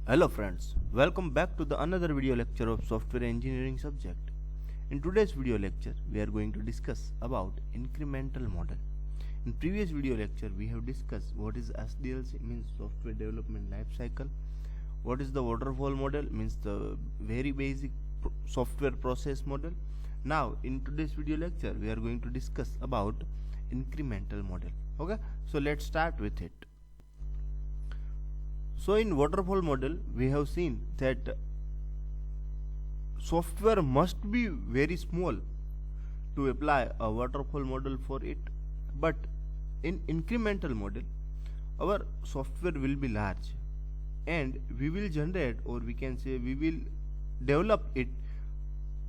Hello friends, welcome back to the another video lecture of software engineering subject. In today's video lecture, we are going to discuss about incremental model. In previous video lecture, we have discussed what is SDLC, means software development life cycle. What is the waterfall model, means the very basic software process model. Now, in today's video lecture, we are going to discuss about incremental model. Okay, so let's start with it. So in waterfall model, we have seen that software must be very small to apply a waterfall model for it, but in incremental model, our software will be large and we will generate, or we can say we will develop it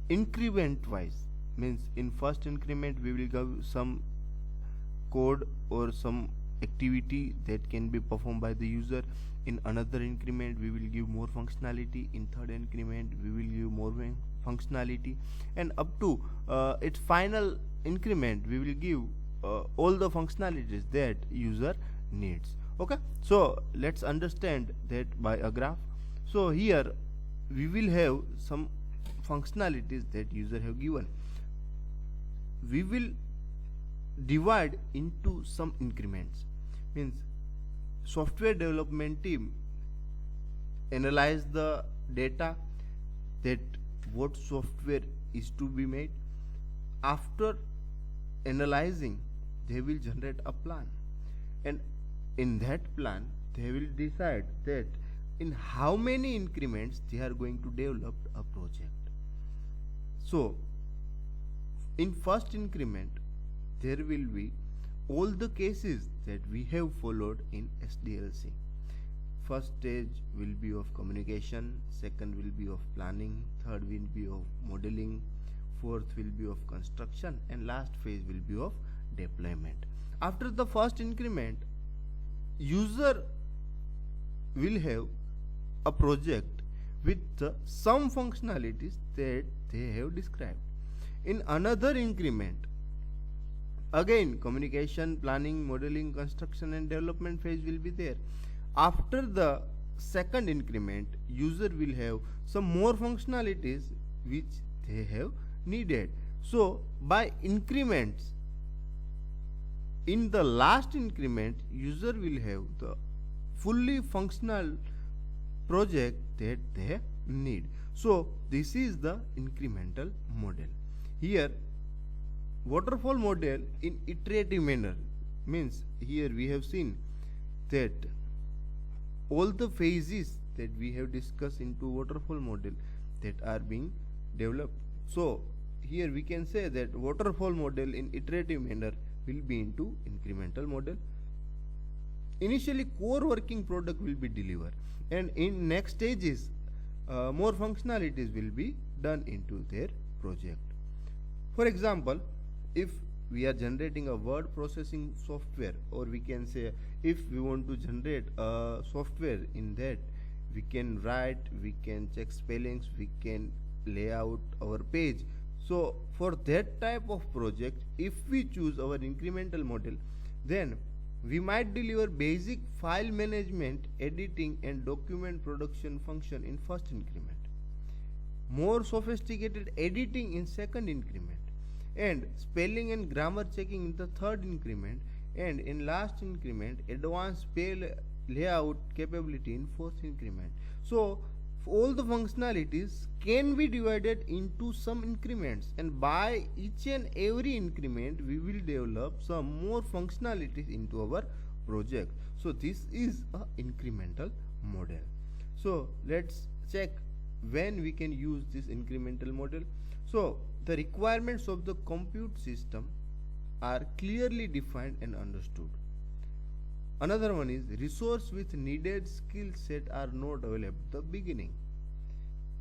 increment wise. Means in first increment we will give some code or some activity that can be performed by the user. In another increment we will give more functionality. In third increment we will give more functionality, and up to its final increment we will give all the functionalities that user needs. Okay, so let's understand that by a graph. So here we will have some functionalities that user have given. We will divide into some increments. Means software development team analyze the data that what software is to be made. After analyzing, they will generate a plan, and in that plan they will decide that in how many increments they are going to develop a project. So in first increment there will be all the cases that we have followed in SDLC. First stage will be of communication, second will be of planning, third will be of modeling, fourth will be of construction, and last phase will be of deployment. After the first increment, user will have a project with some functionalities that they have described. In another increment, again communication, planning, modeling, construction and development phase will be there. After the second increment, user will have some more functionalities which they have needed. So by increments, in the last increment user will have the fully functional project that they need. So this is the incremental model. Here waterfall model in iterative manner, means here we have seen that all the phases that we have discussed into waterfall model that are being developed. So here we can say that waterfall model in iterative manner will be into incremental model. Initially core working product will be delivered, and in next stages more functionalities will be done into their project. For example, if we are generating a word processing software, or we can say if we want to generate a software in that we can write, we can check spellings, we can lay out our page. So for that type of project, if we choose our incremental model, then we might deliver basic file management, editing and document production function in first increment, more sophisticated editing in second increment, and spelling and grammar checking in the third increment, and in last increment advanced layout capability in fourth increment. So all the functionalities can be divided into some increments, and by each and every increment we will develop some more functionalities into our project. So this is a incremental model. So let's check when we can use this incremental model. So the requirements of the compute system are clearly defined and understood. Another one is resource with needed skill set are not available at the beginning.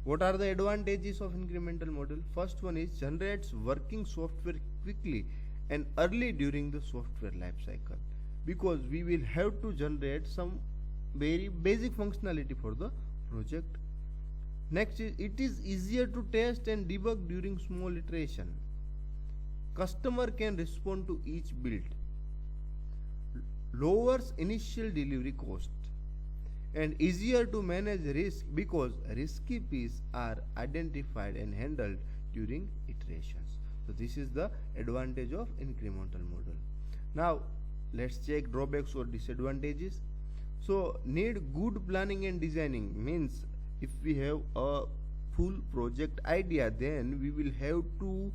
What are the advantages of incremental model? First one is generates working software quickly and early during the software life cycle, because we will have to generate some very basic functionality for the project. Next is it is easier to test and debug during small iteration. Customer can respond to each build. Lowers initial delivery cost. and easier to manage risk because risky pieces are identified and handled during iterations. So this is the advantage of incremental model. Now let's check drawbacks or disadvantages. So need good planning and designing means if we have a full project idea, then we will have to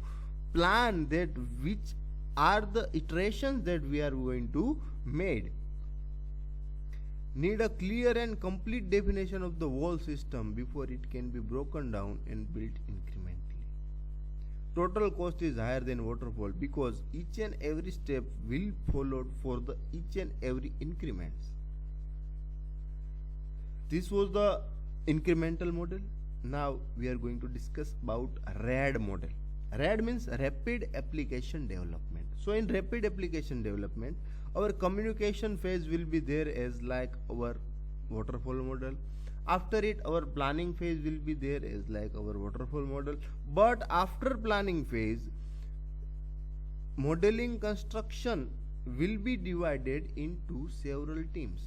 plan that which are the iterations that we are going to made. Need a clear and complete definition of the whole system before it can be broken down and built incrementally. Total cost is higher than waterfall because each and every step will followed for the each and every increments. This was the incremental model. Now we are going to discuss about RAD model. RAD means rapid application development. So in rapid application development, our communication phase will be there as like our waterfall model. After it, our planning phase will be there as like our waterfall model. But after planning phase, modeling construction will be divided into several teams.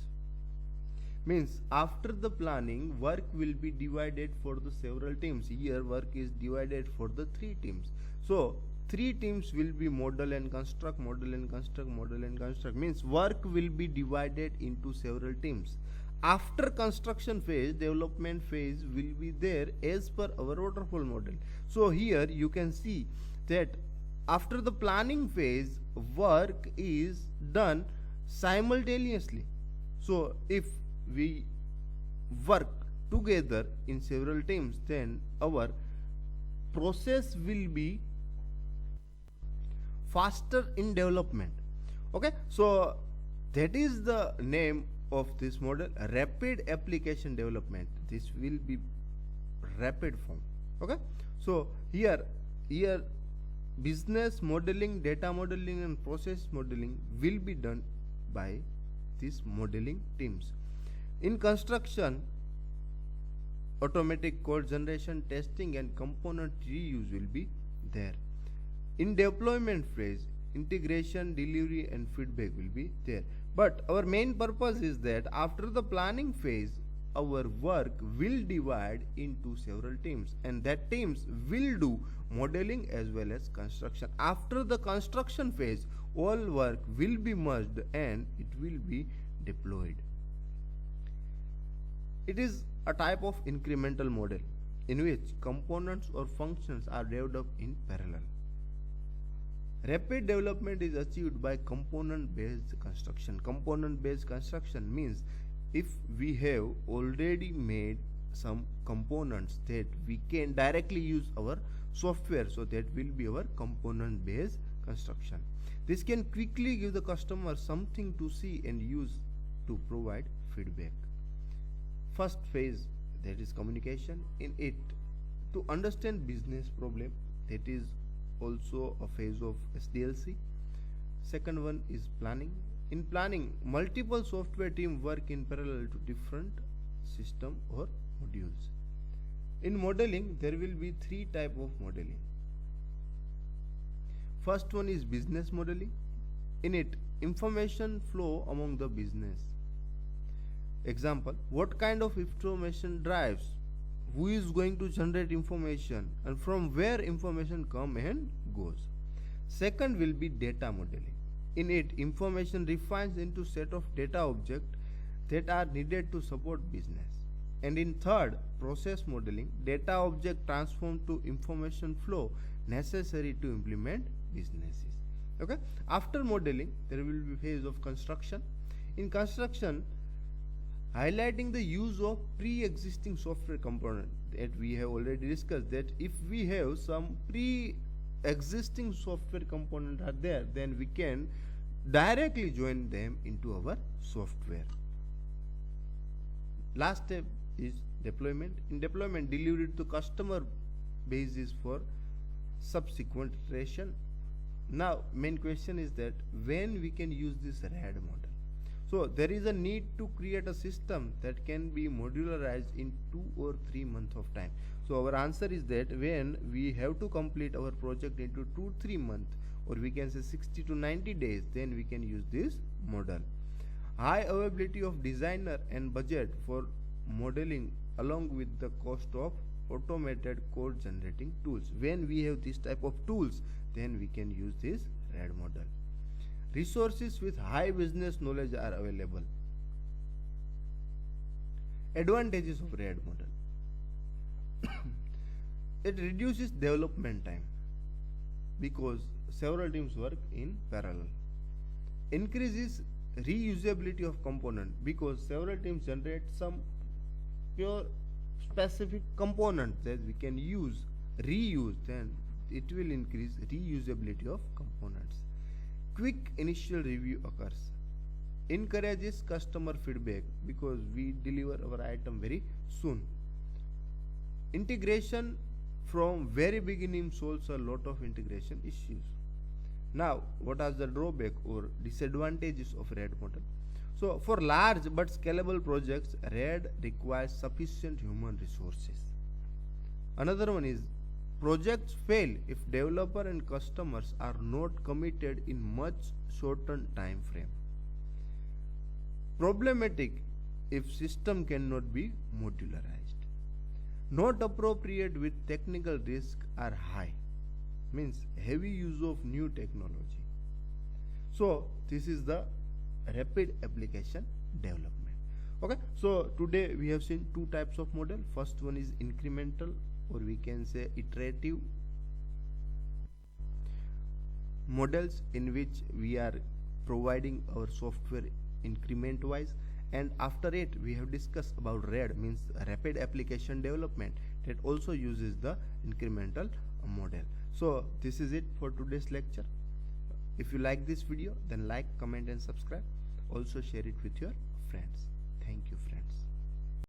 Means after the planning, work will be divided for the several teams. Here work is divided for the 3 teams. So 3 teams will be model and construct, model and construct, model and construct. Means work will be divided into several teams. After construction phase, development phase will be there as per our waterfall model. So here you can see that after the planning phase, work is done simultaneously. So if we work together in several teams, then our process will be faster in development. Okay, so that is the name of this model, rapid application development. This will be rapid form. Okay, so here business modeling, data modeling and process modeling will be done by these modeling teams. In construction, automatic code generation, testing and component reuse will be there. In deployment phase, integration, delivery and feedback will be there. But our main purpose is that after the planning phase, our work will divide into several teams, and that teams will do modeling as well as construction. After the construction phase, all work will be merged and it will be deployed. It is a type of incremental model in which components or functions are developed in parallel. Rapid development is achieved by component-based construction. Component-based construction means if we have already made some components that we can directly use our software, so that will be our component-based construction. This can quickly give the customer something to see and use to provide feedback. First phase, that is communication. In it, to understand business problem, that is also a phase of SDLC. Second one is planning. In planning, multiple software teams work in parallel to different system or modules. In modeling, there will be 3 types of modeling. First one is business modeling. In it, information flow among the business. Example, what kind of information drives, who is going to generate information, and from where information come and goes. Second will be data modeling. In it, information refines into set of data objects that are needed to support business. And in third, process modeling, data object transformed to information flow necessary to implement businesses. Okay, after modeling, there will be phase of construction. In construction, highlighting the use of pre-existing software component that we have already discussed, that if we have some pre-existing software component are there, then we can directly join them into our software. Last step is deployment. In deployment, delivery to customer basis for subsequent iteration. Now main question is that when we can use this RAD model. So there is a need to create a system that can be modularized in 2 or 3 months of time. So our answer is that when we have to complete our project into 2-3 months, or we can say 60 to 90 days, then we can use this model. high availability of designer and budget for modeling along with the cost of automated code generating tools. When we have this type of tools, then we can use this RAD model. Resources with high business knowledge are available. Advantages of RAD model. It reduces development time because several teams work in parallel. Increases reusability of component because several teams generate some pure specific component that we can reuse, then it will increase reusability of components. Quick initial review occurs. Encourages customer feedback because we deliver our item very soon. Integration from very beginning solves a lot of integration issues. Now, what are the drawback or disadvantages of RAD model? So, for large but scalable projects, RAD requires sufficient human resources. Another one is projects fail if developer and customers are not committed in much shortened time frame. Problematic if system cannot be modularized. Not appropriate with technical risk are high, means heavy use of new technology. So this is the rapid application development. Okay, so today we have seen two types of model. First one is incremental, or we can say iterative models, in which we are providing our software increment wise, and after it we have discussed about RAD, means rapid application development, that also uses the incremental model. So this is it for today's lecture. If you like this video, then like, comment and subscribe. Also share it with your friends.